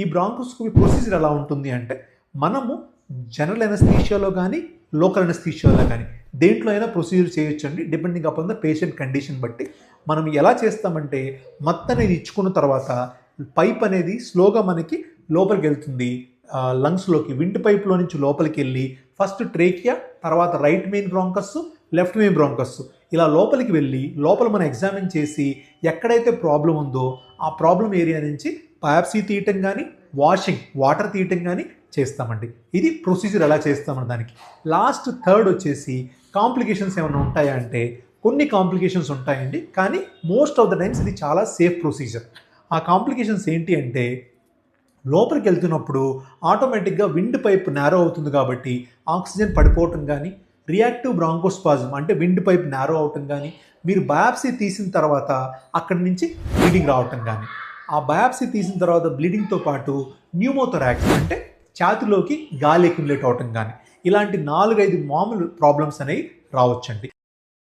ఈ bronchoscopy procedure ఎలా ఉంటుంది అంటే మనము జనరల్ ఎనస్థీషియాలో కానీ లోకల్ ఎనస్థీషియాలో కానీ దేంట్లో అయినా ప్రొసీజర్ చేయొచ్చండి, depending upon the patient condition బట్టి. మనం ఎలా చేస్తామంటే మత్తు అనేది ఇచ్చుకున్న తర్వాత పైప్ అనేది స్లోగా మనకి లోపలికి వెళ్తుంది, లంగ్స్లోకి విండ్ పైప్లో నుంచి లోపలికి వెళ్ళి ఫస్ట్ ట్రేకియా, తర్వాత right main bronchus, left main bronchus ఇలా లోపలికి వెళ్ళి లోపల మనం ఎగ్జామిన్ చేసి ఎక్కడైతే ప్రాబ్లం ఉందో ఆ ప్రాబ్లం ఏరియా నుంచి బయాప్సీ తీయటం కానీ వాటర్ తీయటం కానీ చేస్తామండి. ఇది ప్రొసీజర్ ఎలా చేస్తామని దానికి. లాస్ట్ థర్డ్ వచ్చేసి కాంప్లికేషన్స్ ఏమైనా ఉంటాయా అంటే కొన్ని కాంప్లికేషన్స్ ఉంటాయండి, కానీ మోస్ట్ ఆఫ్ ద టైమ్స్ ఇది చాలా సేఫ్ ప్రొసీజర్. ఆ కాంప్లికేషన్స్ ఏంటి అంటే లోపలికి వెళ్తున్నప్పుడు ఆటోమేటిక్గా విండ్ పైప్ నేరో అవుతుంది కాబట్టి ఆక్సిజన్ పడిపోవటం కానీ, రియాక్టివ్ బ్రాంకోస్పాజమ్ అంటే విండ్ పైప్ నేరో అవటం కానీ, మీరు బయాప్సీ తీసిన తర్వాత అక్కడి నుంచి బ్లీడింగ్ రావటం కానీ, ఆ బయాప్సీ తీసిన తర్వాత బ్లీడింగ్తో పాటు న్యూమోథొరాక్స్ అంటే ఛాతిలోకి గాలి అక్యుములేట్ అవటం కానీ, ఇలాంటి 4-5 మామూలు ప్రాబ్లమ్స్ అనేవి రావచ్చండి.